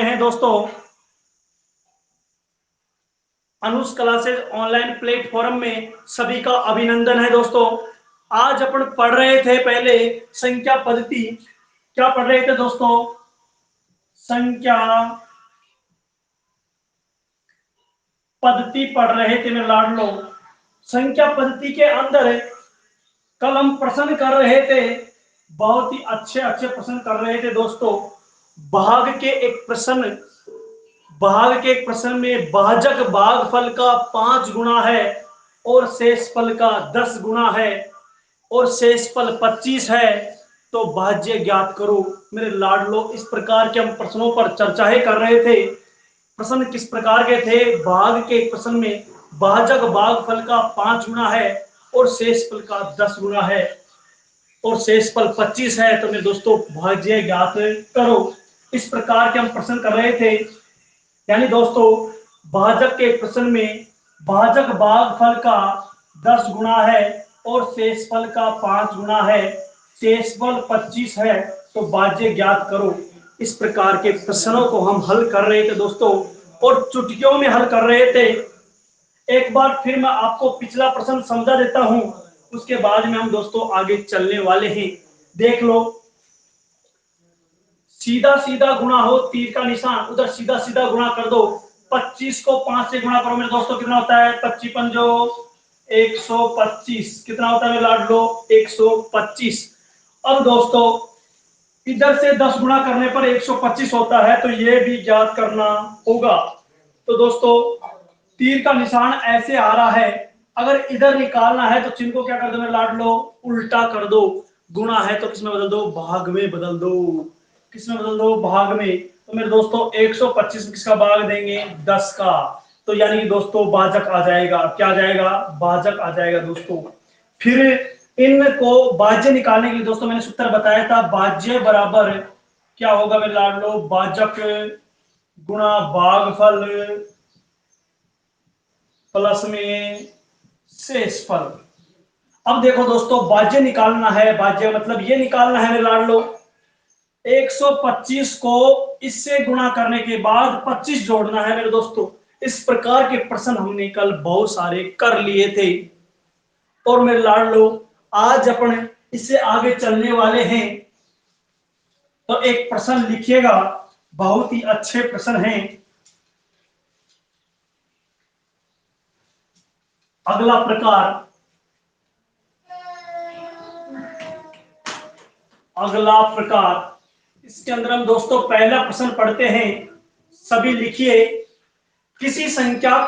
हैं दोस्तों अनुज classes online platform में सभी का अभिनंदन है। दोस्तों आज अपन पढ़ रहे थे पहले संख्या पद्धति। क्या पढ़ रहे थे दोस्तों? संख्या पद्धति पढ़ रहे थे मेरे लाडलो। संख्या पद्धति के अंदर कल हम प्रश्न कर रहे थे, बहुत ही अच्छे अच्छे प्रश्न कर रहे थे दोस्तों। भाग के एक प्रश्न में भाजक भागफल का 5 गुना है और शेषफल का 10 गुना है और शेषफल 25 है, तो भाज्य ज्ञात करो। मेरे लाडलो इस प्रकार के हम प्रश्नों पर चर्चाएं कर रहे थे। प्रश्न किस प्रकार के थे? भाग के प्रश्न में भाजक भागफल का 5 गुना है और शेषफल का 10 गुना है और शेषफल 25 है, तो मेरे दोस्तों भाज्य ज्ञात करो। इस प्रकार के हम प्रश्न कर रहे थे। यानी दोस्तों भाजक के प्रश्न में भाजक भागफल का 10 गुना है और शेषफल का 5 गुना है, शेषफल 25 है, तो भाज्य ज्ञात करो। इस प्रकार के प्रश्नों को हम हल कर रहे थे दोस्तों और चुटकियों में हल कर रहे थे। एक बार फिर मैं आपको पिछला प्रश्न समझा देता हूं, उसके बाद में हम दोस्तों आगे चलने वाले हैं। देख लो, सीधा सीधा गुणा हो, तीर का निशान उधर सीधा सीधा गुणा कर दो। 25 को 5 से गुणा करो मेरे दोस्तों, कितना होता है? 25 पंजो 125। कितना होता है मेरे लाडलो? 125। अब दोस्तों इधर से 10 गुणा करने पर 125 होता है, तो ये भी ज्ञात करना होगा। तो दोस्तों तीर का निशान ऐसे आ रहा है, अगर इधर निकालना है तो चिन्ह को क्या कर दो मेरे लाडलो? उल्टा कर दो। गुणा है तो किसमें बदल दो? भाग में बदल दो। किसमें बदल दो? भाग में। तो मेरे दोस्तों 125 में किसका भाग देंगे? 10 का। तो यानी कि दोस्तों भाजक आ जाएगा। क्या आ जाएगा? भाजक आ जाएगा दोस्तों। फिर इनको भाज्य निकालने के लिए दोस्तों मैंने सूत्र बताया था, भाज्य बराबर क्या होगा मेरे लाडलो? भाजक गुणा भागफल प्लस में शेषफल। अब देखो दोस्तों भाज्य निकालना है, भाज्य मतलब ये निकालना है मेरे लाडलो, 125 को इससे गुणा करने के बाद 25 जोड़ना है मेरे दोस्तों। इस प्रकार के प्रश्न हमने कल बहुत सारे कर लिए थे और मेरे लाडलो आज अपन इससे आगे चलने वाले हैं। तो एक प्रश्न लिखिएगा, बहुत ही अच्छे प्रश्न हैं। अगला प्रकार, इसके अंदर हम दोस्तों पहला प्रश्न पढ़ते हैं। सभी लिखिए, किसी संख्या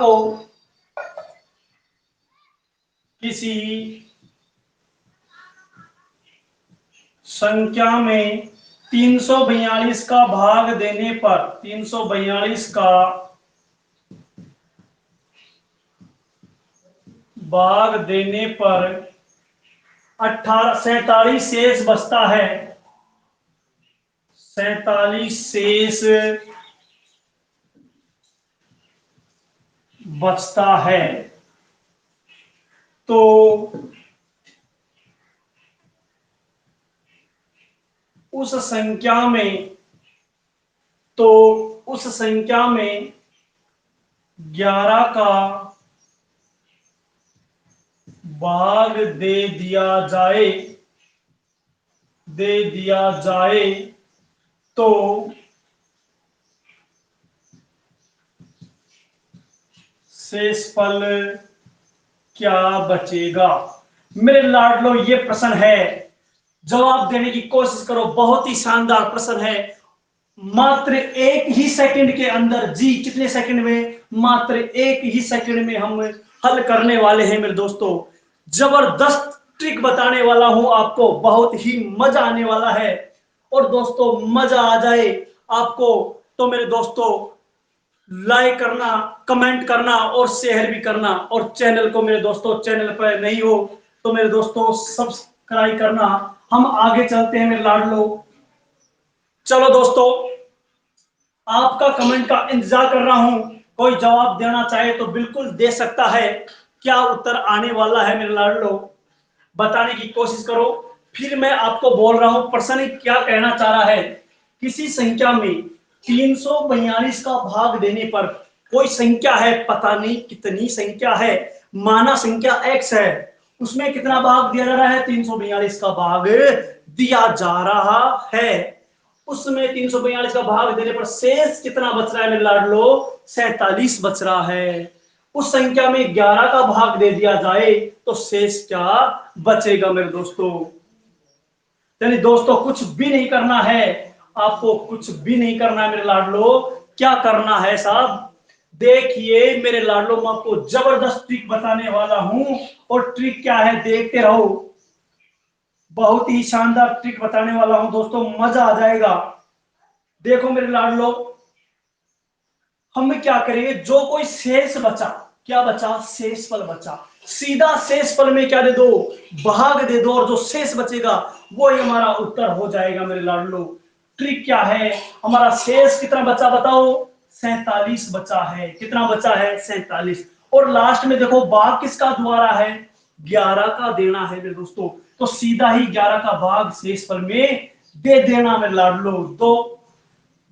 में 342 का भाग देने पर 342 का भाग देने पर 47 शेष बचता है। 47 शेष बचता है, तो उस संख्या में 11 का भाग दे दिया जाए तो शेषफल क्या बचेगा? मेरे लाडलो ये प्रश्न है, जवाब देने की कोशिश करो। बहुत ही शानदार प्रश्न है। मात्र एक ही सेकंड के अंदर, जी कितने सेकंड में? मात्र एक ही सेकंड में हम हल करने वाले हैं मेरे दोस्तों। जबरदस्त ट्रिक बताने वाला हूं आपको, बहुत ही मजा आने वाला है। और दोस्तों मजा आ जाए आपको तो मेरे दोस्तों लाइक करना, कमेंट करना और शेयर भी करना। और चैनल को मेरे दोस्तों, चैनल पर नहीं हो तो मेरे दोस्तों सब्सक्राइब करना। हम आगे चलते हैं मेरे लाडलो। चलो दोस्तों आपका कमेंट का इंतजार कर रहा हूं। कोई जवाब देना चाहे तो बिल्कुल दे सकता है। क्या उत्तर आने वाला है मेरे लाडलो? बताने की कोशिश करो। फिर मैं आपको बोल रहा हूं प्रश्न क्या कहना चाह रहा है। किसी संख्या में 342 का भाग देने पर कोई संख्या है, पता नहीं कितनी संख्या है, माना संख्या x है, उसमें कितना भाग दिया जा रहा है? 342 का भाग दिया जा रहा है। उसमें 342 का भाग देने पर शेष कितना बच रहा है मेरे लाडलो? 47 बच रहा है। उस संख्या में 11 का भाग दे दिया जाए तो शेष क्या बचेगा मेरे दोस्तों? यानी दोस्तों कुछ भी नहीं करना है, आपको कुछ भी नहीं करना है मेरे लाडलो। क्या करना है साहब? देखिए मेरे लाडलो, मैं आपको जबरदस्त ट्रिक बताने वाला हूं, और ट्रिक क्या है देखते रहो। बहुत ही शानदार ट्रिक बताने वाला हूं दोस्तों, मजा आ जाएगा। देखो मेरे लाडलो, हम क्या करेंगे, जो कोई शेष बचा, क्या बचा? शेषफल बचा, सीधा शेषफल में क्या दे दो? भाग दे दो, और जो शेष बचेगा वो ही हमारा उत्तर हो जाएगा मेरे लाडलो। ट्रिक क्या है? हमारा शेष कितना बचा बताओ? 47 बचा है। कितना बचा है? 47। और लास्ट में देखो भाग किसका द्वारा है? 11 का देना है मेरे दोस्तों, तो सीधा ही 11 का भाग शेषफल में दे देना मेरे लाडलो। तो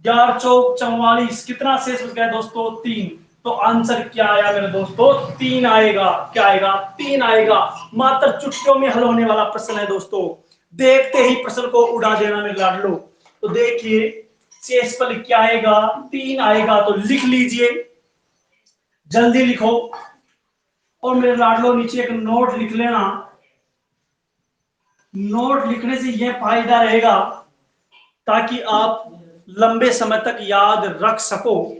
11 चौक 44, कितना शेष बच गया दोस्तों? 3। तो आंसर क्या आया मेरे दोस्तों? 3 आएगा। क्या आएगा? 3 आएगा। मात्र चुटकियों में हल होने वाला प्रश्न है दोस्तों, देखते ही प्रश्न को उड़ा देना मेरे लाडलो। तो देखिए शेषफल क्या आएगा? 3 आएगा। तो लिख लीजिए, जल्दी लिखो, और मेरे लाडलो नीचे एक नोट लिख लेना। नोट लिखने से यह फायदा रहेगा ताकि आप लंबे समय तक याद रख सको।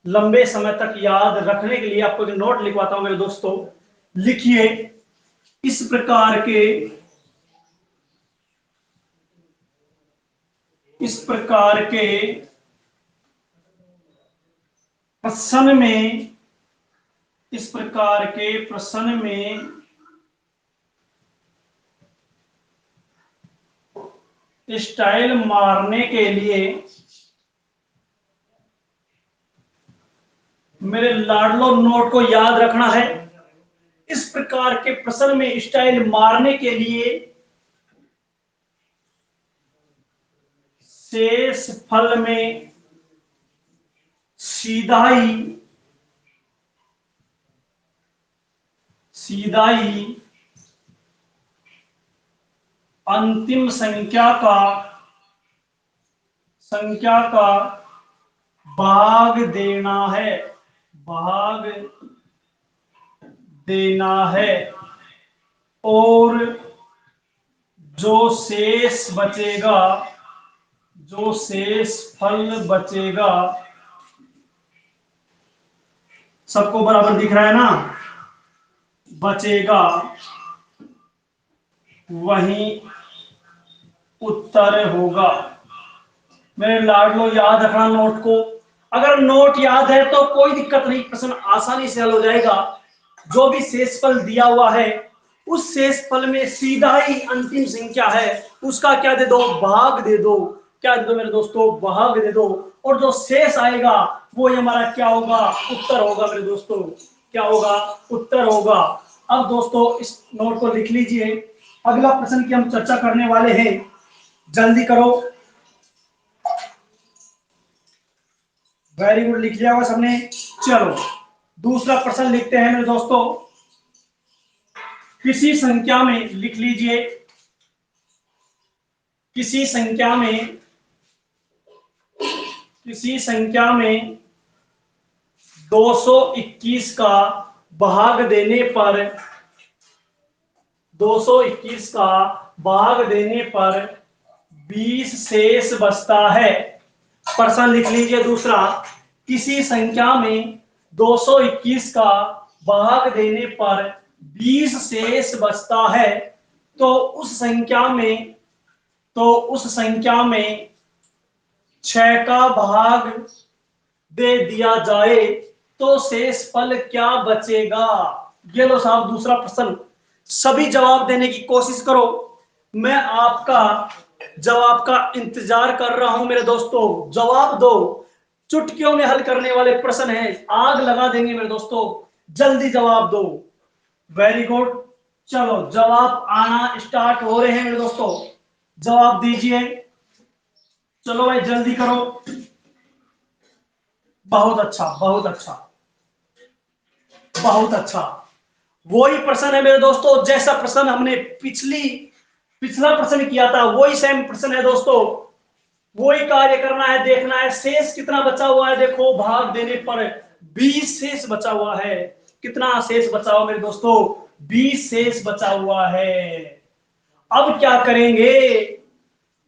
लंबे समय तक याद रखने के लिए आपको जो नोट लिखवाता हूं मेरे दोस्तों, लिखिए इस प्रकार के, इस प्रकार के प्रश्न में, इस प्रकार के प्रश्न में स्टाइल मारने के लिए मेरे लाडलो नोट को याद रखना है। इस प्रकार के प्रश्न में स्टाइल मारने के लिए शेष फल में सीधा ही अंतिम संख्या का भाग देना है। भाग देना है, और जो शेष बचेगा, जो शेष फल बचेगा, सबको बराबर दिख रहा है ना? बचेगा वही उत्तर होगा। मेरे लाडलो याद रखना नोट को। अगर नोट याद है तो कोई दिक्कत नहीं, प्रश्न आसानी से हल हो जाएगा। जो भी शेषफल दिया हुआ है उस शेषफल में सीधा ही अंतिम संख्या है उसका क्या दे दो? भाग दे दो। क्या दे दो मेरे दोस्तों? भाग दे दो, और जो शेष आएगा वो हमारा क्या होगा? उत्तर होगा मेरे दोस्तों। क्या होगा? उत्तर होगा। अब दोस्तों इस नोट को लिख लीजिए, अगला प्रश्न की हम चर्चा करने वाले हैं, जल्दी करो। वेरी गुड, लिख लिया होगा सबने। चलो दूसरा प्रश्न लिखते हैं मेरे दोस्तों। किसी संख्या में, लिख लीजिए, किसी संख्या में, किसी संख्या में 221 का भाग देने पर, 221 का भाग देने पर 20 शेष बचता है। प्रश्न लिख लीजिए दूसरा, किसी संख्या में 221 का भाग देने पर 20 शेष बचता है, तो उस संख्या में, तो उस संख्या में 6 का भाग दे दिया जाए तो शेष फल क्या बचेगा? ये लो साहब दूसरा प्रश्न, सभी जवाब देने की कोशिश करो। मैं आपका जवाब का इंतजार कर रहा हूं मेरे दोस्तों, जवाब दो। चुटकियों में हल करने वाले प्रश्न हैं, आग लगा देंगे मेरे दोस्तों, जल्दी जवाब दो। वेरी गुड, चलो जवाब आना स्टार्ट हो रहे हैं मेरे दोस्तों, जवाब दीजिए। चलो भाई जल्दी करो। बहुत अच्छा, बहुत अच्छा, बहुत अच्छा। वही प्रश्न है मेरे दोस्तों, जैसा प्रश्न हमने पिछला प्रश्न किया था, वही सेम प्रश्न है दोस्तों। वही कार्य करना है, देखना है शेष कितना बचा हुआ है। देखो भाग देने पर 20 शेष बचा हुआ है। कितना शेष बचा हुआ मेरे दोस्तों? 20 शेष बचा हुआ है। अब क्या करेंगे?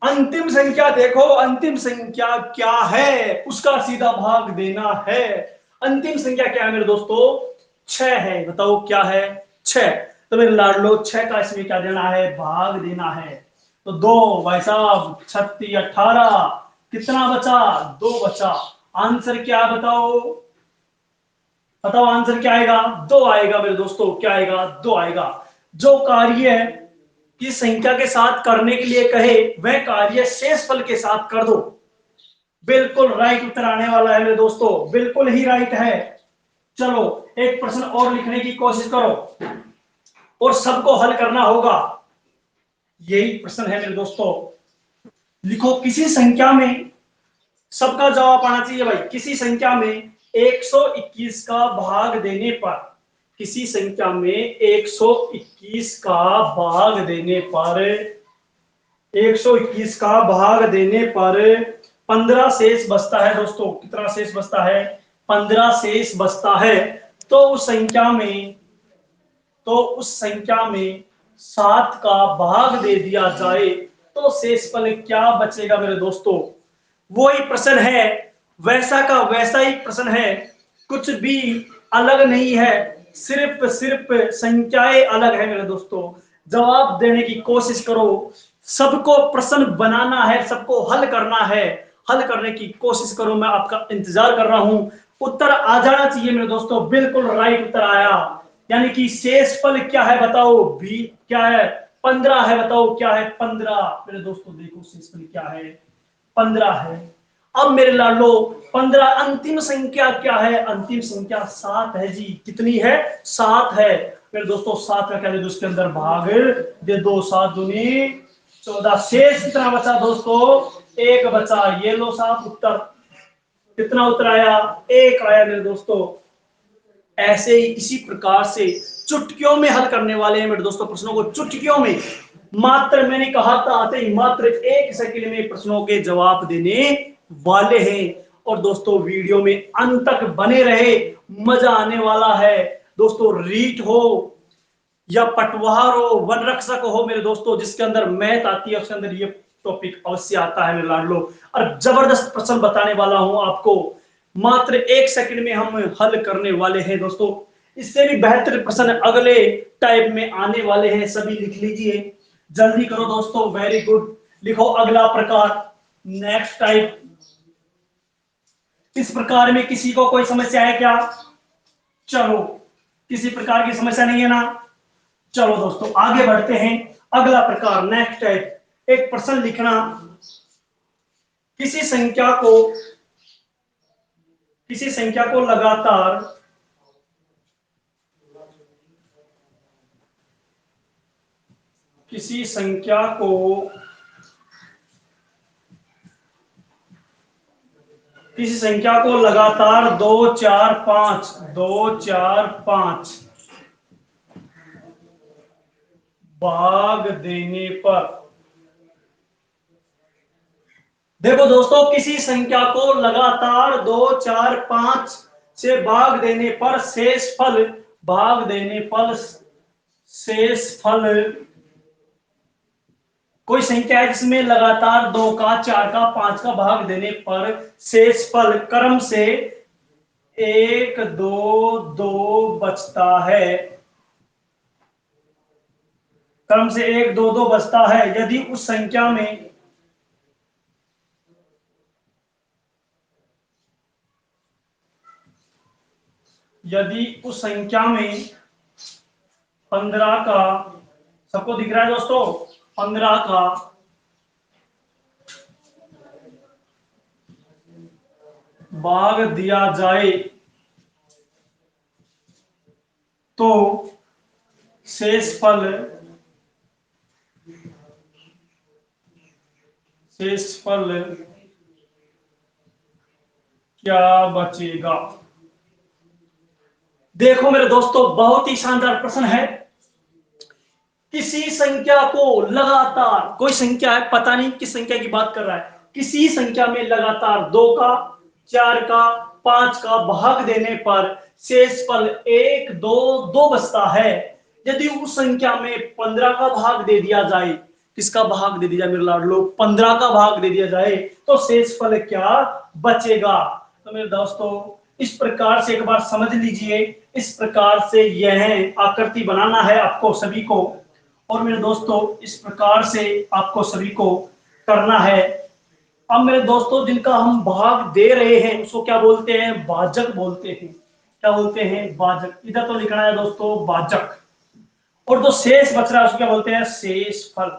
अंतिम संख्या देखो, अंतिम संख्या क्या है, उसका सीधा भाग देना है। अंतिम संख्या क्या है मेरे दोस्तों? 6 है। बताओ क्या है? 6। तो मेरे लाडलो 6 का इसमें क्या देना है? भाग देना है। तो 2 भाई साहब, 36 18, कितना बचा? 2 बचा। आंसर क्या है बताओ? बताओ आंसर क्या आएगा? 2 आएगा मेरे दोस्तों। क्या आएगा? 2 आएगा। जो कार्य की संख्या के साथ करने के लिए कहे, वह कार्य शेषफल के साथ कर दो। बिल्कुल राइट उत्तर आने वाला है मेरे दोस्तों, बिल्कुल ही राइट है। चलो एक प्रश्न और लिखने की कोशिश करो और सबको हल करना होगा। यही प्रश्न है मेरे दोस्तों। लिखो, किसी संख्या में, सबका जवाब आना चाहिए भाई, किसी संख्या में 121 का भाग देने पर, किसी संख्या में 121 का भाग देने पर, 121 का भाग देने पर 15 शेष बचता है दोस्तों। कितना शेष बचता है? 15 शेष बचता है। तो उस संख्या में, तो उस संख्या में 7 का भाग दे दिया जाए तो शेषफल क्या बचेगा मेरे दोस्तों? वही प्रश्न है, वैसा का वैसा ही प्रश्न है, कुछ भी अलग नहीं है। सिर्फ संख्याएं अलग है मेरे दोस्तों। जवाब देने की कोशिश करो, सबको प्रश्न बनाना है, सबको हल करना है। हल करने की कोशिश करो, मैं आपका इंतजार कर रहा हूं। उत्तर आ जाना चाहिए मेरे दोस्तों। बिल्कुल राइट उत्तर आया। यानी कि शेषफल क्या है बताओ? भी क्या है? 15 है। बताओ क्या है? 15 मेरे दोस्तों। देखो शेषफल क्या है? 15 है। अब मेरे लाडलो 15 अंतिम संख्या क्या है? अंतिम संख्या 7 है जी। कितनी है? 7 है मेरे दोस्तों। 7 का क्या दे दो उसके अंदर? भाग दे दो। 7 दूनी 14। शेष कितना बचा दोस्तों? 1 बचा। ये लो साहब उत्तर। कितना उत्तर आया? 1 आया मेरे दोस्तों। ऐसे ही इसी प्रकार से चुटकियों में हल करने वाले हैं मेरे दोस्तों प्रश्नों को। चुटकियों में, मात्र मैंने कहा था आते ही मात्र 1 सेकंड में प्रश्नों के जवाब देने वाले हैं। और दोस्तों वीडियो में अंत तक बने रहे, मजा आने वाला है दोस्तों। रीट हो या पटवार हो, वन रक्षक हो मेरे दोस्तों, जिसके अंदर मैथ आती है उसके अंदर ये टॉपिक अवश्य आता है मेरे लाडलो। और जबरदस्त प्रश्न बताने वाला हूं आपको। मात्र 1 सेकंड में हम हल करने वाले हैं दोस्तों। इससे भी बेहतर प्रश्न अगले टाइप में आने वाले हैं। सभी लिख लीजिए, जल्दी करो दोस्तों। Very good. लिखो अगला प्रकार, नेक्स्ट टाइप। इस प्रकार में किसी को कोई समस्या है क्या? चलो, किसी प्रकार की समस्या नहीं है ना? चलो दोस्तों आगे बढ़ते हैं। अगला प्रकार, नेक्स्ट टाइप। एक प्रश्न लिखना, किसी संख्या को, किसी संख्या को लगातार, किसी संख्या को, किसी संख्या को लगातार 2 4 5, 2 4 5 भाग देने पर, देखो दोस्तों, किसी संख्या को लगातार 2 4 5 से भाग देने पर शेषफल, भाग देने पर शेषफल, कोई संख्या है जिसमें लगातार 2 का, 4 का, 5 का भाग देने पर शेषफल क्रम से 1 2 2 बचता है। क्रम से 1 2 2 बचता है यदि उस संख्या में, यदि उस संख्या में 15 का, सबको दिख रहा है दोस्तों? 15 का भाग दिया जाए तो शेषफल, शेषफल क्या बचेगा। देखो मेरे दोस्तों, बहुत ही शानदार प्रश्न है। किसी संख्या को लगातार, कोई संख्या है, पता नहीं किस संख्या की बात कर रहा है, किसी संख्या में लगातार 2 का, 4 का, 5 का भाग देने पर शेषफल 1 2 2 बचता है। यदि उस संख्या में 15 का भाग दे दिया जाए, किसका भाग दे दिया मेरे लाडलो, 15 का भाग दे दिया जाए, तो शेषफल क्या बचेगा। तो मेरे दोस्तों, इस प्रकार से एक बार समझ लीजिए, इस प्रकार से यह आकृति बनाना है आपको सभी को। और मेरे दोस्तों, इस प्रकार से आपको सभी को करना है। अब मेरे दोस्तों, जिनका हम भाग दे रहे हैं उसको क्या बोलते हैं, भाजक बोलते हैं। क्या बोलते हैं, भाजक। इधर तो लिखना है दोस्तों भाजक। और जो शेष बच रहा है उसको क्या बोलते हैं, शेषफल।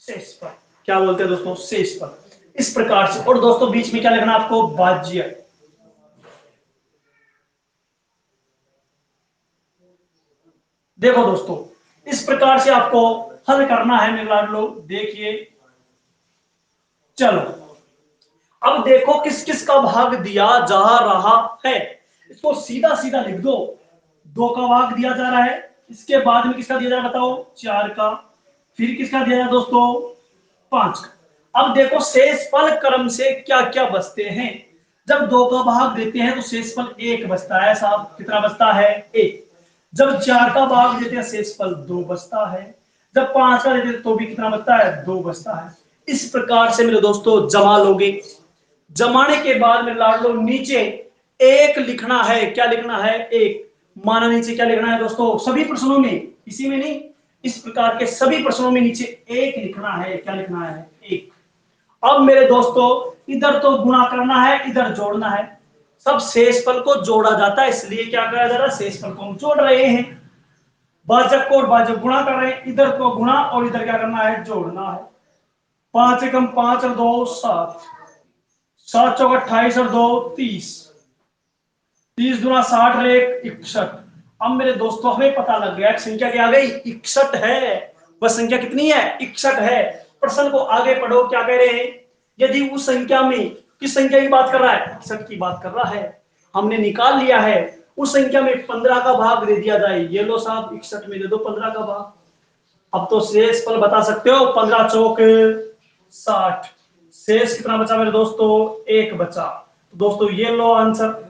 शेषफल क्या बोलते हैं दोस्तों, शेषफल। इस प्रकार से। और दोस्तों बीच में क्या लिखना आपको, भाज्य। देखो दोस्तों, इस प्रकार से आपको हल करना है मेरे लाडलो। देखिए, चलो अब देखो किस किस का भाग दिया जा रहा है। इसको सीधा सीधा लिख दो। 2 का भाग दिया जा रहा है, इसके बाद में किसका दिया जा रहा है बताओ, 4 का, फिर किसका दिया जा रहा है दोस्तों, 5 का। अब देखो शेषफल क्रम से क्या क्या बचते हैं। जब 2 का भाग देते हैं तो शेषफल 1 बचता है साहब। कितना बचता है, 1। जब 4 का भाग देते हैं शेषफल 2 बचता है। जब 5 का देते हैं तो भी कितना बचता है, 2 बचता है। इस प्रकार से मेरे दोस्तों जमा लोगे। जमाने के बाद में लाडलो नीचे 1 लिखना है। क्या लिखना है, 1। माना नीचे क्या लिखना है दोस्तों, सभी प्रश्नों में, इसी में नहीं, इस प्रकार के सभी प्रश्नों में नीचे 1 लिखना है। क्या लिखना है, 1। अब मेरे दोस्तों, इधर तो गुणा करना है, इधर जोड़ना है। सब शेषफल को जोड़ा जाता है, इसलिए क्या करा जा रहा है, शेषफल को हम जोड़ रहे हैं। भाजक को और भाजक गुणा कर रहे हैं, इधर को गुणा और इधर क्या करना है, जोड़ना है। 5 एकम 5 और 2 7, 7 चौक 28 और 2 30, 30 दूना 60 और 1 61। अब मेरे दोस्तों हमें पता लग गया संख्या क्या आ गई, 61 है। वह संख्या कितनी है, 61 है। प्रश्न को आगे पढ़ो, क्या कह रहे हैं, यदि उस संख्या में, किस संख्या की बात कर रहा है, 61 की बात कर रहा है। हमने निकाल लिया है। उस संख्या में 15 का भाग दे दिया जाए, ये लो साहब 61 में दे दो 15 का भाग। अब तो शेष फल बता सकते हो, 15 चौक 60। शेष कितना बचा मेरे दोस्तों, 1 बचा। तो दोस्तों ये लो आंसर।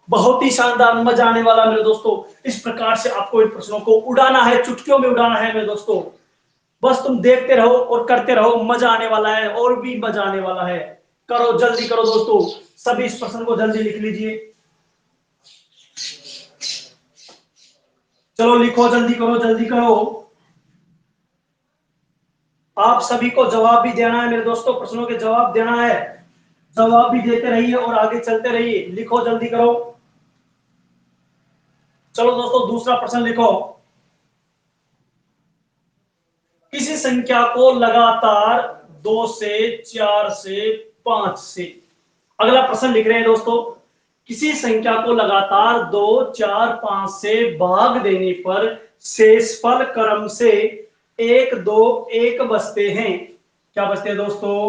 बहुत ही शानदार, मजा आने वाला मेरे दोस्तों। इस प्रकार से आपको इन प्रश्नों को उड़ाना है, चुटकियों में उड़ाना है मेरे दोस्तों। बस तुम देखते रहो और करते रहो, मजा आने वाला है, और भी मजा आने वाला है। करो जल्दी करो दोस्तों, सभी इस प्रश्न को जल्दी लिख लीजिए। चलो लिखो, जल्दी करो जल्दी करो। आप सभी को जवाब भी देना है मेरे दोस्तों, प्रश्नों के जवाब देना है। जवाब भी देते रहिए और आगे चलते रहिए। लिखो जल्दी करो। चलो दोस्तों दूसरा प्रश्न लिखो। किसी संख्या को लगातार 2 से 4 से 5 से, अगला प्रश्न लिख रहे हैं दोस्तों, किसी संख्या को लगातार 2 4 5 से भाग देने पर शेषफल क्रम से 1 2 1 बचते हैं। क्या बचते हैं दोस्तों,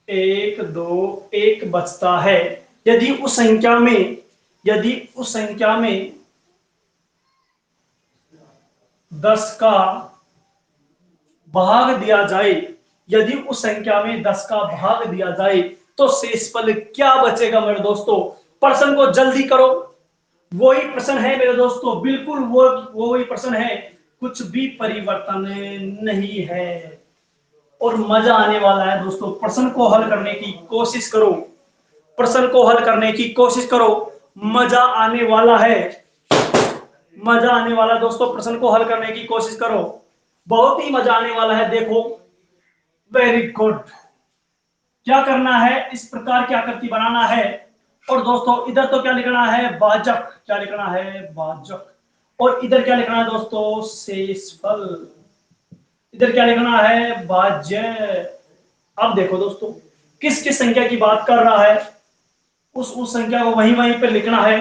1 2 1 बचता है। यदि उस संख्या में, यदि उस संख्या में 10 का भाग दिया जाए, यदि उस संख्या में 10 का भाग दिया जाए तो शेषफल क्या बचेगा मेरे दोस्तों। प्रश्न को जल्दी करो। वही प्रश्न है मेरे दोस्तों, बिल्कुल वो वही प्रश्न है, कुछ भी परिवर्तन नहीं है। और मजा आने वाला है दोस्तों। प्रश्न को हल करने की कोशिश करो, प्रश्न को हल करने की कोशिश करो, मजा आने वाला है, मजा आने वाला है दोस्तों। प्रश्न को हल करने की कोशिश करो, बहुत ही मजा आने वाला है। देखो, वेरी गुड। क्या करना है, इस प्रकार की आकृति बनाना है। और दोस्तों इधर तो क्या लिखना है, भाजक। क्या लिखना है, भाजक। और इधर क्या लिखना है दोस्तों, शेषफल। इधर क्या लिखना है, भाज्य। अब देखो दोस्तों, किस किस संख्या की बात कर रहा है, उस संख्या को वहीं वहीं पे लिखना है।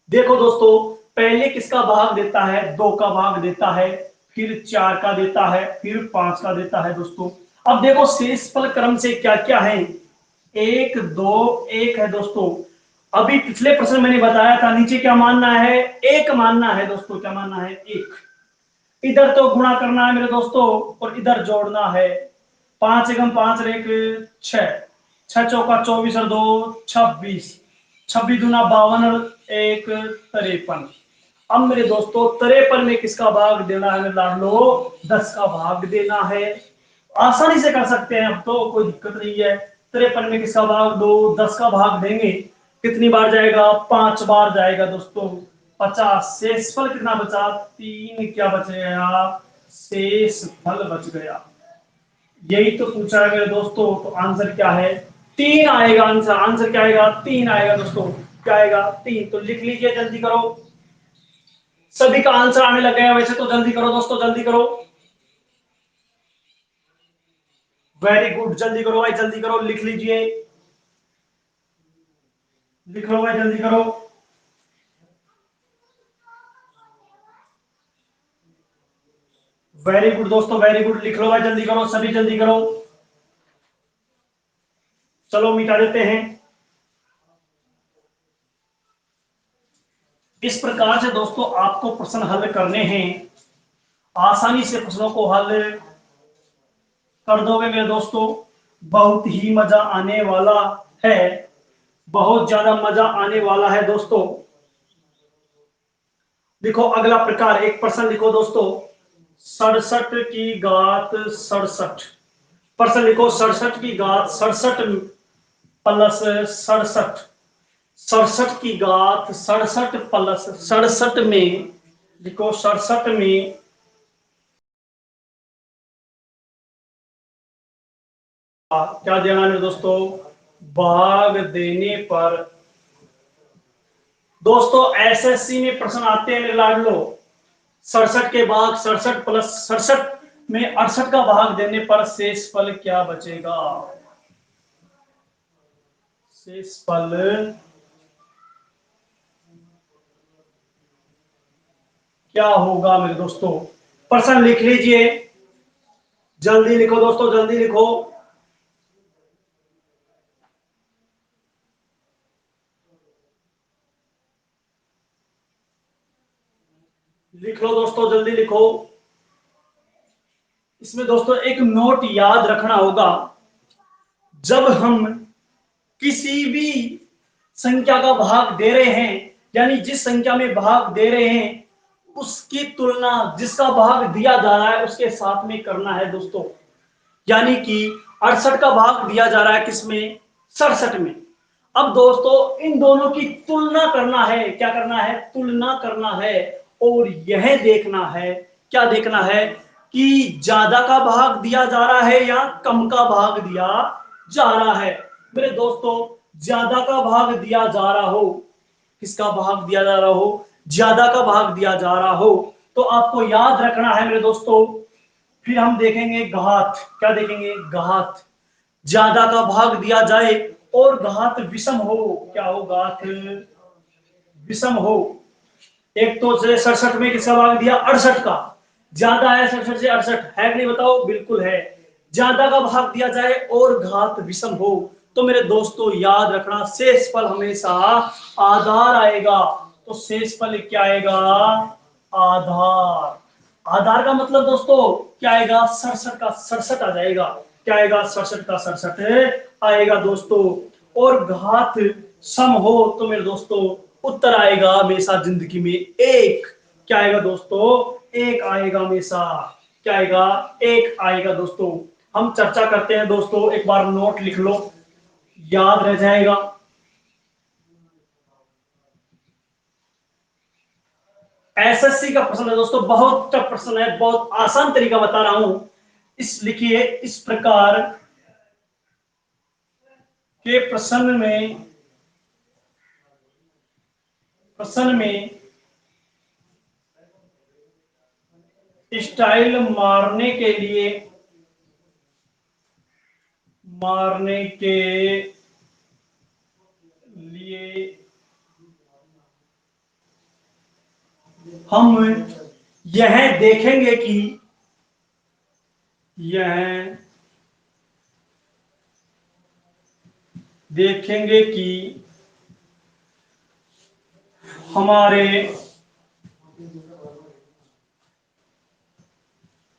देखो दोस्तों, पहले किसका भाग देता है, 2 का भाग देता है, फिर 4 का देता है, फिर 5 का देता है दोस्तों। अब देखो शेषफल क्रम से क्या क्या है, 1 2 1 है दोस्तों। अभी पिछले प्रश्न मैंने बताया था नीचे क्या मानना है, 1 मानना है दोस्तों। क्या मानना है? 1। इधर तो गुणा करना है मेरे दोस्तों और इधर जोड़ना है। 5 एकम 5 और 1 6, 6 चौका 24 और 2 26, 26 दूना 52 और 1 53। अब मेरे दोस्तों 53 में किसका भाग देना है मेरे लाडलो? 10 का भाग देना है। आसानी से कर सकते हैं, अब तो कोई दिक्कत नहीं है। 53 में किसका भाग दो? 10 का भाग देंगे। कितनी बार जाएगा? 5 बार जाएगा दोस्तों। 50। शेषफल कितना बचा? 3। क्या बच गया? शेषफल बच गया। यही तो पूछा है मेरे दोस्तों, तो आंसर क्या है? 3 आएगा आंसर। आंसर क्या आएगा? 3 आएगा दोस्तों। क्या आएगा? 3। तो लिख लीजिए, जल्दी करो। सभी का आंसर आने लग गया वैसे तो, जल्दी करो दोस्तों, जल्दी करो। वेरी गुड, जल्दी करो भाई, जल्दी करो, लिख लीजिए। लिख लो भाई, जल्दी करो। वेरी गुड दोस्तों, वेरी गुड, लिख लो भाई, जल्दी करो, सभी जल्दी करो। चलो मिटा देते हैं। इस प्रकार से दोस्तों आपको प्रश्न हल करने हैं। आसानी से प्रश्नों को हल कर दोगे मेरे दोस्तों। बहुत ही मजा आने वाला है, बहुत ज्यादा मजा आने वाला है दोस्तों। देखो अगला प्रकार, एक प्रश्न लिखो दोस्तों। 67 की घात 67। प्रश्न लिखो 67 की घात 67 प्लस 67। 67 की घात 67 प्लस 67 में लिखो 67 में क्या देना है दोस्तों? भाग देने पर। दोस्तों एसएससी में प्रश्न आते हैं मेरे लाडलो। 67 के भाग 67 प्लस 67 में 68 का भाग देने पर शेषफल क्या बचेगा? शेषफल क्या होगा मेरे दोस्तों? प्रश्न लिख लीजिए, जल्दी लिखो दोस्तों, जल्दी लिखो। लिख लो दोस्तों, जल्दी लिखो। इसमें दोस्तों एक नोट याद रखना होगा। जब हम किसी भी संख्या का भाग दे रहे हैं, यानी जिस संख्या में भाग दे रहे हैं उसकी तुलना जिसका भाग दिया जा रहा है उसके साथ में करना है दोस्तों। यानी कि 68 का भाग दिया जा रहा है किसमें? 67 में। अब दोस्तों इन दोनों की तुलना करना है। क्या करना है? तुलना करना है। और यह देखना है, क्या देखना है कि ज्यादा का भाग दिया जा रहा है या कम का भाग दिया जा रहा है। मेरे दोस्तों ज्यादा का भाग दिया जा रहा हो, किसका भाग दिया जा रहा हो? ज्यादा का भाग दिया जा रहा हो, तो आपको याद रखना है मेरे दोस्तों। फिर हम देखेंगे घात। क्या देखेंगे? घात। ज्यादा का भाग दिया जाए और घात विषम हो। क्या हो? घात विषम हो। एक तो 67 में किसका भाग दिया? 68 का। ज्यादा है 67 से 68, है कि नहीं बताओ? बिल्कुल है। ज्यादा का भाग दिया जाए और घात विषम हो, तो मेरे दोस्तों याद रखना शेषफल हमेशा आधार आएगा। तो शेषफल क्या आएगा? आधार। आधार का मतलब दोस्तों क्या आएगा? 67 का 67 आ जाएगा। क्या आएगा? 67 का 67 आएगा दोस्तों। और घात सम हो तो मेरे दोस्तों उत्तर आएगा हमेशा जिंदगी में एक। क्या आएगा दोस्तों? एक आएगा हमेशा। क्या आएगा? एक आएगा दोस्तों। हम चर्चा करते हैं दोस्तों, एक बार नोट लिख लो, याद रह जाएगा। एसएससी का प्रश्न है दोस्तों, बहुत टफ प्रश्न है, बहुत आसान तरीका बता रहा हूं। इस लिखिए, इस प्रकार के प्रश्न में स्टाइल मारने के लिए हम यह देखेंगे कि यह देखेंगे कि हमारे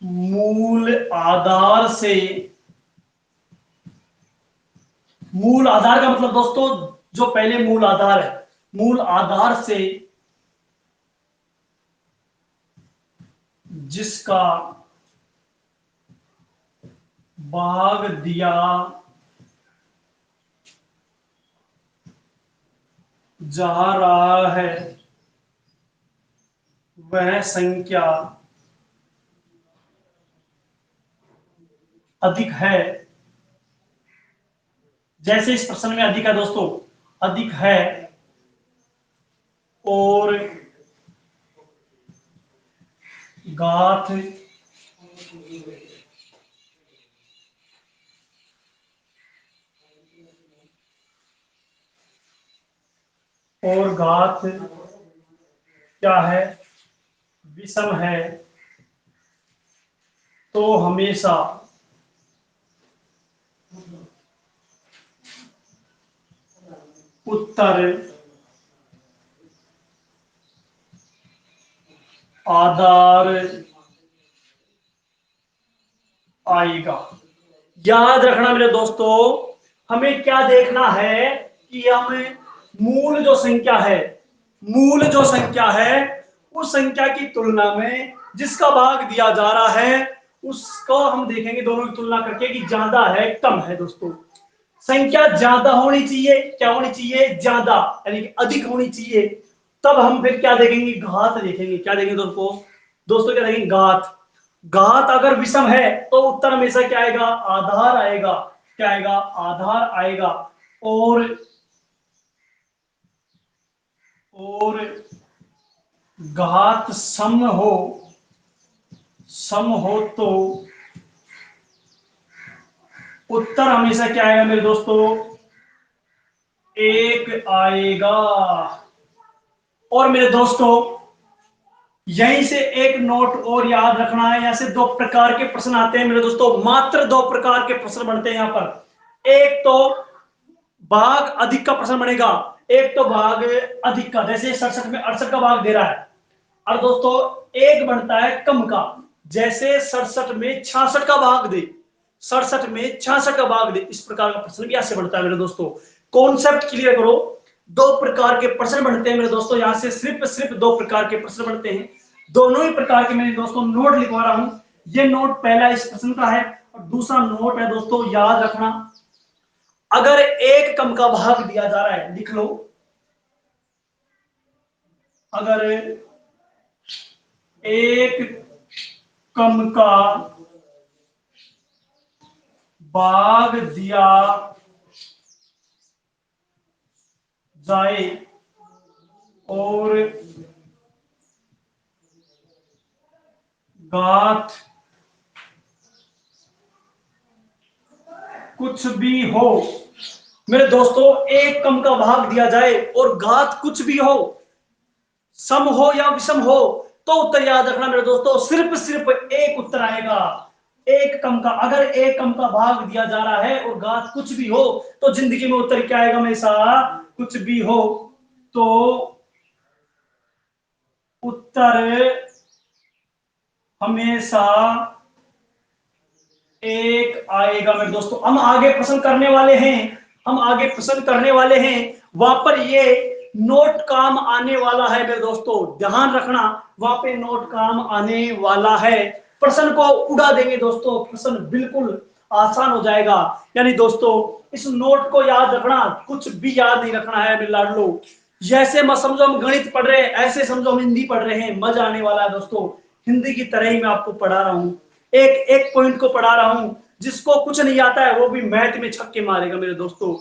मूल आधार से, मूल आधार का मतलब दोस्तों जो पहले मूल आधार है, मूल आधार से जिसका भाग दिया जा रहा है वह संख्या अधिक है। जैसे इस प्रश्न में अधिक है दोस्तों, अधिक है और घात क्या है, विषम है, तो हमेशा उत्तर आधार आएगा। याद रखना मेरे दोस्तों, हमें क्या देखना है कि हम मूल जो संख्या है, मूल जो संख्या है उस संख्या की तुलना में जिसका भाग दिया जा रहा है उसको हम देखेंगे दोनों की तुलना करके कि ज्यादा है कम है। दोस्तों संख्या ज्यादा होनी चाहिए, क्या होनी चाहिए, ज्यादा यानी कि अधिक होनी चाहिए। तब हम फिर क्या देखेंगे, घात देखेंगे। क्या देखेंगे दोस्तों, दोस्तों क्या देखेंगे, घात। घात अगर विषम है तो उत्तर हमेशा क्या आएगा, आधार आएगा। क्या आएगा, आधार आएगा। और घात सम हो तो उत्तर हमेशा क्या आएगा मेरे दोस्तों, एक आएगा। और मेरे दोस्तों यहीं से एक नोट और याद रखना है, यहां से दो प्रकार के प्रश्न आते हैं मेरे दोस्तों, मात्र दो प्रकार के प्रश्न बनते हैं यहां पर। एक तो भाग अधिक का प्रश्न बनेगा, एक तो भाग अधिक का, जैसे 67 में 68 का भाग दे रहा है। और दोस्तों एक बनता है कम का, जैसे 67 में 66 का भाग दे, 67 में 66 का भाग दे। इस प्रकार का प्रश्न भी ऐसे बनता है मेरे दोस्तों। कॉन्सेप्ट क्लियर करो, दो प्रकार के प्रश्न बनते हैं मेरे दोस्तों, यहां से सिर्फ दो प्रकार के प्रश्न बनते हैं। दोनों ही प्रकार के मेरे दोस्तों नोट लिखवा रहा हूं। ये नोट पहला इस प्रश्न का है और दूसरा नोट है दोस्तों, याद रखना अगर एक कम का भाग दिया जा रहा है, लिख लो, अगर एक कम का भाग दिया जाए और घात कुछ भी हो, मेरे दोस्तों एक कम का भाग दिया जाए और घात कुछ भी हो, सम हो या विषम हो, तो उत्तर याद रखना मेरे दोस्तों, सिर्फ एक उत्तर आएगा। एक कम का, अगर एक कम का भाग दिया जा रहा है और घात कुछ भी हो तो जिंदगी में उत्तर क्या आएगा, हमेशा कुछ भी हो तो उत्तर हमेशा एक आएगा। मेरे दोस्तों हम आगे प्रश्न करने वाले हैं, हम आगे प्रश्न करने वाले हैं, वहां पर ये नोट काम आने वाला है मेरे दोस्तों, ध्यान रखना वहां पे नोट काम आने वाला है। प्रश्न को उड़ा देंगे दोस्तों, प्रश्न बिल्कुल आसान हो जाएगा। यानी दोस्तों इस नोट को याद रखना, कुछ भी याद नहीं रखना है मेरे लाडलो। जैसे मत समझो हम गणित पढ़ रहे हैं, ऐसे समझो हम हिंदी पढ़ रहे हैं, मजा आने वाला है दोस्तों। हिंदी की तरह ही मैं आपको पढ़ा रहा हूं, एक एक पॉइंट को पढ़ा रहा हूं। जिसको कुछ नहीं आता है वो भी मैथ में छक्के मारेगा मेरे दोस्तों।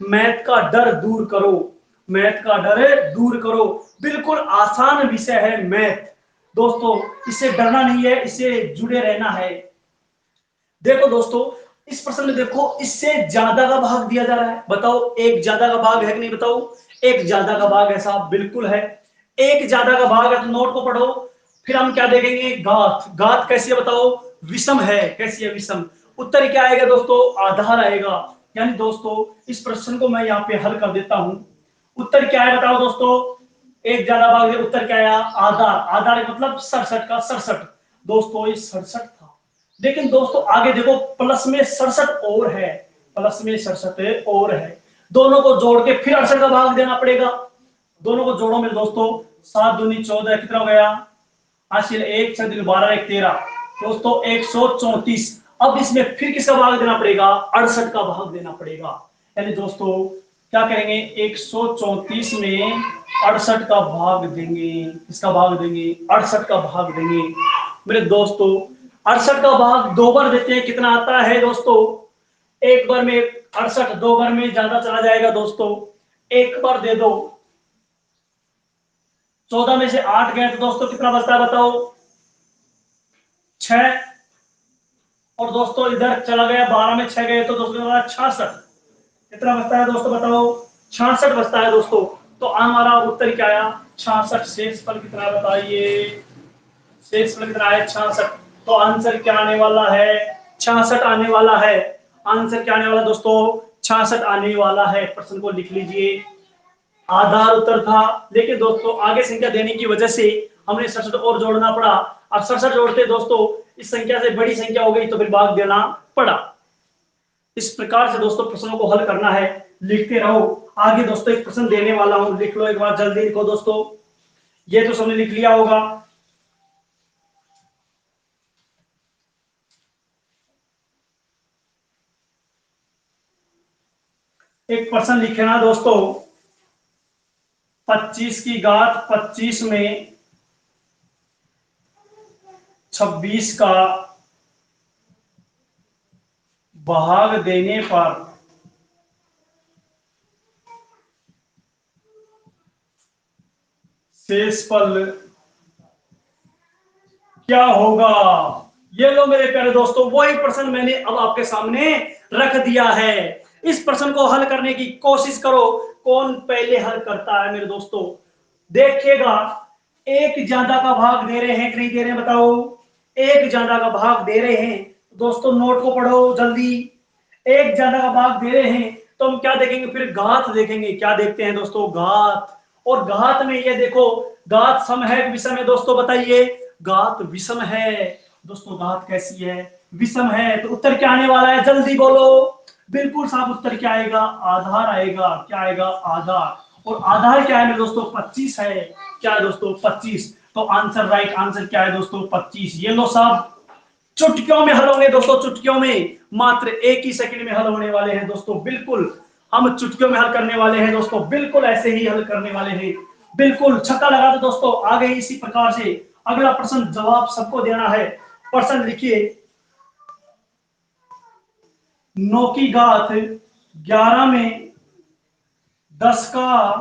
मैथ का डर दूर करो, मैथ का डर दूर करो, बिल्कुल आसान विषय है मैथ दोस्तों, इससे डरना नहीं है, इससे जुड़े रहना है। देखो दोस्तों इस प्रश्न में देखो, इससे ज्यादा का भाग दिया जा रहा है, बताओ एक ज्यादा का भाग है कि नहीं, बताओ एक ज्यादा का भाग है साहब, बिल्कुल है। एक ज्यादा का भाग है तो नोट को पढ़ो। फिर हम क्या देखेंगे, घात। घात कैसी है बताओ, विषम है, कैसी है, विषम। उत्तर क्या आएगा दोस्तों, आधार आएगा। यानी दोस्तों इस प्रश्न को मैं यहाँ पे हल कर देता हूं। उत्तर क्या है बताओ दोस्तों, एक ज्यादा भाग है, उत्तर क्या आया, आधार। आधार मतलब 67 का 67। दोस्तों ये 67 था, लेकिन दोस्तों आगे देखो प्लस में 67 और है, प्लस में 67 और है, दोनों को जोड़ के फिर 68 का भाग देना पड़ेगा। दोनों को जोड़ो मेरे दोस्तों, 7 दूनी 14, कितना हो गया, हासिल 1 6 दिन 12 1 13, दोस्तों 134। अब इसमें फिर किसका भाग देना पड़ेगा, 68 का भाग देना पड़ेगा। यानी दोस्तों क्या करेंगे, 134 में 68 का भाग देंगे, किसका भाग देंगे, 68 का भाग देंगे मेरे दोस्तों। 68 का भाग दो बार देते हैं, कितना आता है दोस्तों, एक बार में 68, दो बार में ज्यादा चला जाएगा दोस्तों, एक बार दे दो, 14 में से 8 गए तो दोस्तों कितना बचता है बताओ, 6। और दोस्तों इधर चला गया, 12 में 6 गए तो दोस्तों 66, कितना बचता है दोस्तों बताओ, 66 बचता है दोस्तों। तो हमारा उत्तर क्या आया, 66। शेषफल कितना बताइए, शेषफल कितना है, 66। तो आंसर क्या आने वाला है, 66 आने वाला है। आंसर क्या आने वाला दोस्तों, 66 आने वाला है। प्रश्न को लिख लीजिए, आधार उत्तर था, लेकिन दोस्तों आगे संख्या देने की वजह से हमने 67 और जोड़ना पड़ा। अब 67 जोड़ते दोस्तों इस संख्या से बड़ी संख्या हो गई तो फिर भाग देना पड़ा। इस प्रकार से दोस्तों प्रश्नों को हल करना है, लिखते रहो। आगे दोस्तों एक प्रश्न देने वाला हूं, लिख लो एक बार, जल्दी लिखो दोस्तों, ये तो सबने लिख लिया होगा। एक प्रश्न लिखना दोस्तों, 25 की घात 25 में 26 का भाग देने पर शेषफल क्या होगा। ये लो मेरे प्यारे दोस्तों, वही प्रश्न मैंने अब आपके सामने रख दिया है। इस प्रश्न को हल करने की कोशिश करो, कौन पहले हल करता है मेरे दोस्तों। देखिएगा, एक ज्यादा का भाग दे रहे हैं कि नहीं दे रहे हैं बताओ, एक ज्यादा का भाग दे रहे हैं दोस्तों, नोट को पढ़ो जल्दी। एक ज्यादा का भाग दे रहे हैं तो हम क्या देखेंगे, फिर घात देखेंगे। क्या देखते हैं दोस्तों, घात। और घात में ये देखो, घात सम है कि विषम है दोस्तों बताइए, घात विषम है दोस्तों। घात कैसी है, विषम है। तो उत्तर क्या आने वाला है, जल्दी बोलो। बिल्कुल साफ उत्तर क्या आएगा, आधार आएगा। क्या आएगा, आधार। और आधार क्या है मेरे दोस्तों, 25 है। क्या है दोस्तों, 25। तो आंसर, राइट आंसर क्या है दोस्तों, 25। ये लो साहब, चुटकियों में हल होंगे दोस्तों, चुटकियों में, मात्र एक ही सेकंड में हल होने वाले हैं दोस्तों। बिल्कुल हम चुटकियों में हल करने वाले हैं दोस्तों, बिल्कुल ऐसे ही हल करने वाले हैं। बिल्कुल छक्का लगा दो दोस्तों, आ गए इसी प्रकार से। अगला प्रश्न, जवाब सबको देना है। प्रश्न लिखिए, 9 की घात 11 में 10 का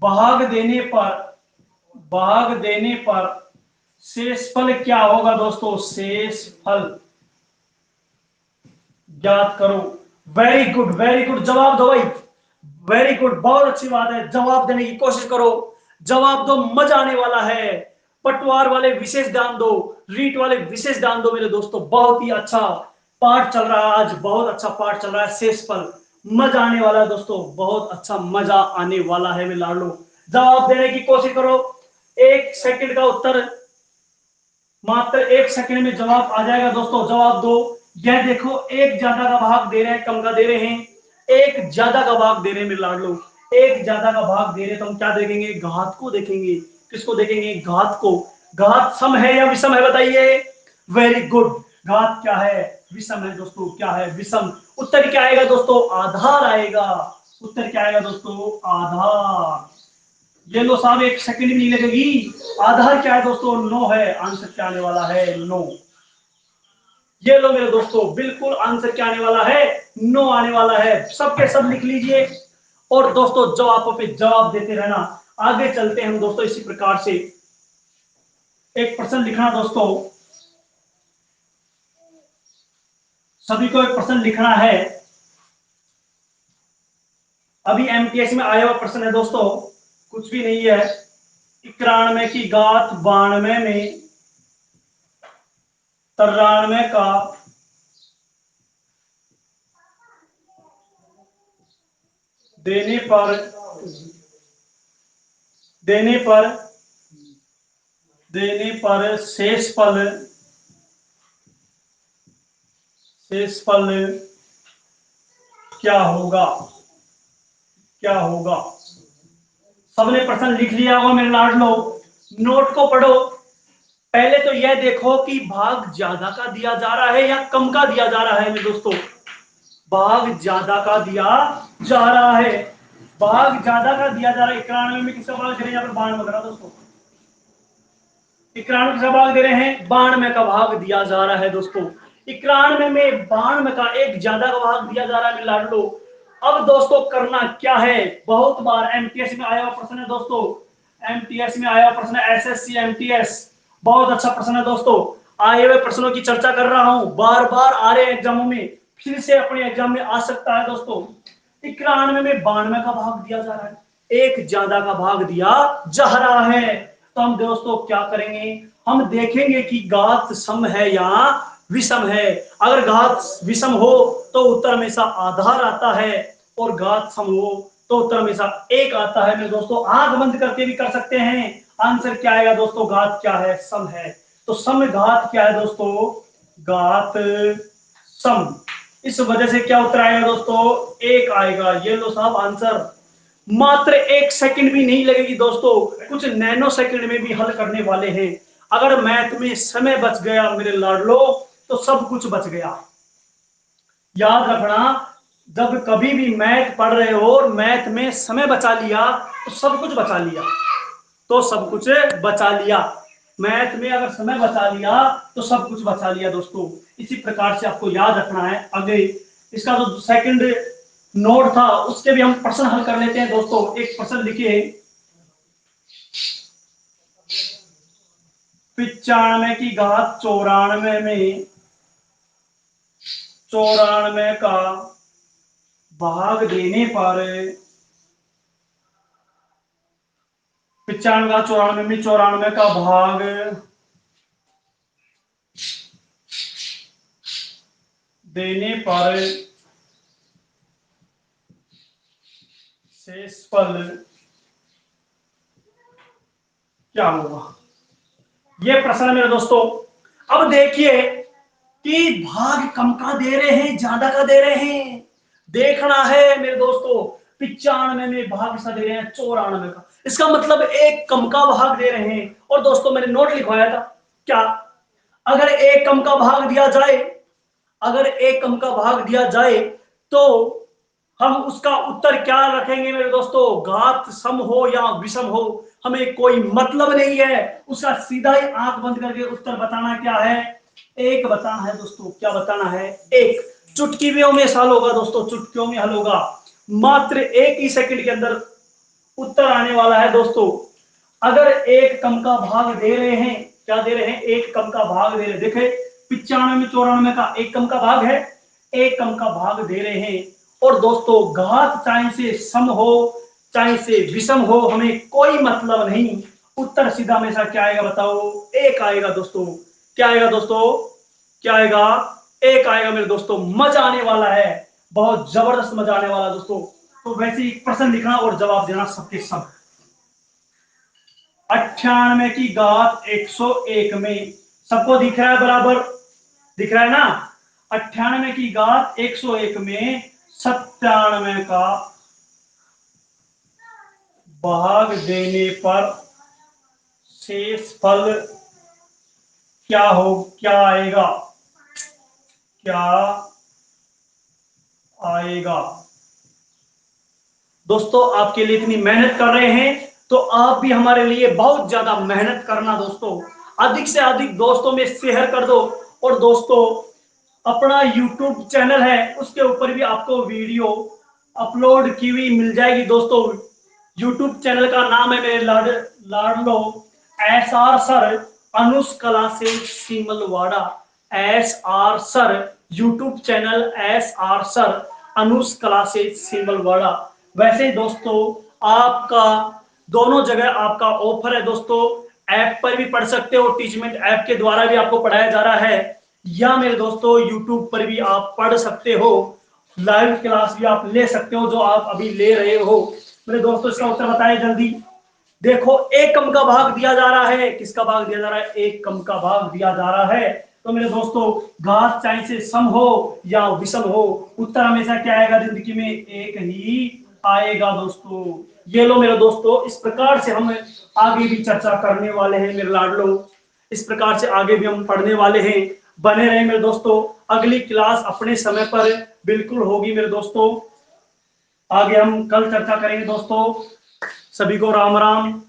भाग देने पर शेषफल क्या होगा दोस्तों, शेषफल ज्ञात करो। वेरी गुड, वेरी गुड, जवाब दो भाई, वेरी गुड, बहुत अच्छी बात है। जवाब देने की कोशिश करो, जवाब दो, मजा आने वाला है। पटवार वाले विशेष ध्यान दो, रीट वाले विशेष ध्यान दो मेरे दोस्तों। बहुत ही अच्छा पाठ चल रहा है आज, बहुत अच्छा पाठ चल रहा है। शेषफल, मजा आने वाला है दोस्तों, बहुत अच्छा मजा आने वाला है मेरे लाडलो। जवाब देने की कोशिश करो, 1 सेकंड का उत्तर, मात्र 1 सेकंड में जवाब आ जाएगा दोस्तों। जवाब दो। यह देखो, एक ज्यादा का भाग दे रहे हैं, कम का दे रहे हैं, एक ज्यादा का भाग दे रहे हैं मेरे लाडलो, एक ज्यादा का भाग दे रहे हैं तो हम क्या देखेंगे, घात को देखेंगे। किसको देखेंगे, घात को। घात सम है या विषम है बताइए, वेरी गुड, घात क्या है, विषम है दोस्तों। क्या है, विषम। उत्तर क्या आएगा दोस्तों, आधार आएगा। उत्तर क्या आएगा दोस्तों, आधार। ये लो साहब, 1 सेकंड भी नहीं लगेगी। आधार क्या है दोस्तों, 9 है। आंसर क्या आने वाला है, 9। ये लो मेरे दोस्तों, बिल्कुल आंसर क्या आने वाला है, 9 आने वाला है। सबके सब लिख लीजिए और दोस्तों जवाबों पे जवाब देते रहना। आगे चलते हैं हम दोस्तों इसी प्रकार से। एक प्रश्न लिखना दोस्तों, सभी को एक प्रश्न लिखना है। अभी एमटीएस में आया हुआ प्रश्न है दोस्तों, कुछ भी नहीं है। 91 की घात 92 में 93 का देने पर देने पर देने पर शेषफल क्या होगा? क्या होगा? सबने प्रश्न लिख लिया होगा मेरे लाडलो, नोट को पढ़ो। पहले तो यह देखो कि भाग ज्यादा का दिया जा रहा है या कम का दिया जा रहा है मेरे दोस्तों। भाग ज्यादा का दिया जा रहा है, भाग ज्यादा का दिया जा रहा है। 91 में किसका भाग दे रहे हैं? यहाँ पर 92 करा दोस्तों, 91 किसका भाग दे रहे हैं? 92 का भाग दिया जा रहा है दोस्तों। 91 में 92 का एक ज्यादा का भाग दिया जा रहा है लाडलो। अब दोस्तों करना क्या है? बहुत बार एमटीएस में आया हुआ प्रश्न है दोस्तों, एमटीएस में आया हुआ प्रश्न है, एसएससी एमटीएस, बहुत अच्छा प्रश्न है दोस्तों। आए हुए प्रश्नों की चर्चा कर रहा हूं, बार बार आ रहे एग्जामों में, फिर से अपने एग्जाम में आ सकता है दोस्तों। 91 में 92 का भाग दिया जा रहा है, एक ज्यादा का भाग दिया जा रहा है। तो हम दोस्तों क्या करेंगे? हम देखेंगे कि घात सम है या विषम है। अगर घात विषम हो तो उत्तर हमेशा आधार आता है, और घात सम हो तो उत्तर हमेशा एक आता है मेरे दोस्तों। आंख बंद करके भी कर सकते हैं। आंसर क्या आएगा दोस्तों? घात क्या है? सम है। तो सम घात क्या है दोस्तों? घात सम। इस वजह से क्या उत्तर आएगा दोस्तों? एक आएगा। ये लो साहब आंसर। मात्र 1 सेकंड भी नहीं लगेगी दोस्तों, कुछ नैनो सेकंड में भी हल करने वाले हैं। अगर मैथ में समय बच गया मेरे लाडलो तो सब कुछ बच गया। याद रखना, जब कभी भी मैथ पढ़ रहे हो और मैथ में समय बचा लिया तो सब कुछ बचा लिया, तो सब कुछ बचा लिया। मैथ में अगर समय बचा लिया तो सब कुछ बचा लिया दोस्तों। इसी प्रकार से आपको याद रखना है। आगे इसका जो सेकंड नोट था उसके भी हम प्रश्न हल कर लेते हैं दोस्तों। एक प्रश्न लिखिए, 95 की घात 94 में 94 का भाग देने पर 95 का 94 में 94 का भाग देने पर शेषफल क्या होगा? यह प्रश्न है मेरे दोस्तों। अब देखिए कि भाग कम का दे रहे हैं ज्यादा का दे रहे हैं, देखना है मेरे दोस्तों। 95 में भाग सा दे रहे हैं 94 का, इसका मतलब एक कम का भाग दे रहे हैं। और दोस्तों मैंने नोट लिखवाया था क्या, अगर एक कम का भाग दिया जाए, अगर एक कम का भाग दिया जाए तो हम उसका उत्तर क्या रखेंगे मेरे दोस्तों? घात सम हो या विषम हो हमें कोई मतलब नहीं है, उसका सीधा ही आंख बंद करके उत्तर बताना क्या है? एक बताना है दोस्तों। क्या बताना है? एक। चुटकियों में हल होगा दोस्तों, चुटकियों में हल होगा। मात्र एक ही सेकंड के अंदर उत्तर आने वाला है दोस्तों। अगर एक कम का भाग दे रहे हैं, क्या दे रहे हैं? एक कम का भाग दे रहे हैं। देखे 95 में 94 का एक कम का भाग है, एक कम का भाग दे रहे हैं। और दोस्तों घात चाहे से सम हो चाहे से विषम हो हमें कोई मतलब नहीं, उत्तर सीधा हमेशा क्या आएगा बताओ? एक आएगा दोस्तों। क्या आएगा दोस्तों? क्या आएगा? एक आएगा मेरे दोस्तों। मजा आने वाला है, बहुत जबरदस्त मजा आने वाला दोस्तों। तो वैसे ही प्रश्न लिखना और जवाब देना सबके सब। 98 की घात 101 में, सबको दिख रहा है? बराबर दिख रहा है ना? 98 की घात 101 में 97 का भाग देने पर शेषफल क्या हो? क्या आएगा? क्या आएगा? दोस्तों आपके लिए इतनी मेहनत कर रहे हैं तो आप भी हमारे लिए बहुत ज्यादा मेहनत करना दोस्तों। अधिक से अधिक दोस्तों में शेयर कर दो। और दोस्तों अपना YouTube चैनल है उसके ऊपर भी आपको वीडियो अपलोड की हुई मिल जाएगी दोस्तों। YouTube चैनल का नाम है मेरे लाडलो SR सर अनुष कला से Simalwara. SR sir YouTube channel SR sir Anush Kala से सीमलवाड़ा। वैसे ही दोस्तों आपका दोनों जगह आपका ऑफर है दोस्तों। ऐप पर भी पढ़ सकते हो, टीचमेंट ऐप के द्वारा भी आपको पढ़ाया जा रहा है, या मेरे दोस्तों यूट्यूब पर भी आप पढ़ सकते हो। लाइव क्लास भी आप ले सकते हो, जो आप अभी ले रहे हो। मेरे दोस्तों इसका उत्तर बताएं जल्दी। देखो, एक कम का भाग दिया जा रहा है, किसका भाग दिया जा रहा है, एक कम का भाग दिया जा रहा है। तो मेरे दोस्तों, घात चाहे से सम हो या विषम हो, उत्तर हमेशा क्या आएगा जिंदगी में, एक ही आएगा दोस्तों। ये लो मेरे दोस्तों, इस प्रकार से हम आगे भी चर्चा करने वाले हैं मेरे लाडलो, इस प्रकार से आगे भी हम पढ़ने वाले हैं। बने रहे मेरे दोस्तों, अगली क्लास अपने समय पर बिल्कुल होगी मेरे दोस्तों। आगे हम कल चर्चा करेंगे दोस्तों। सभी को राम राम।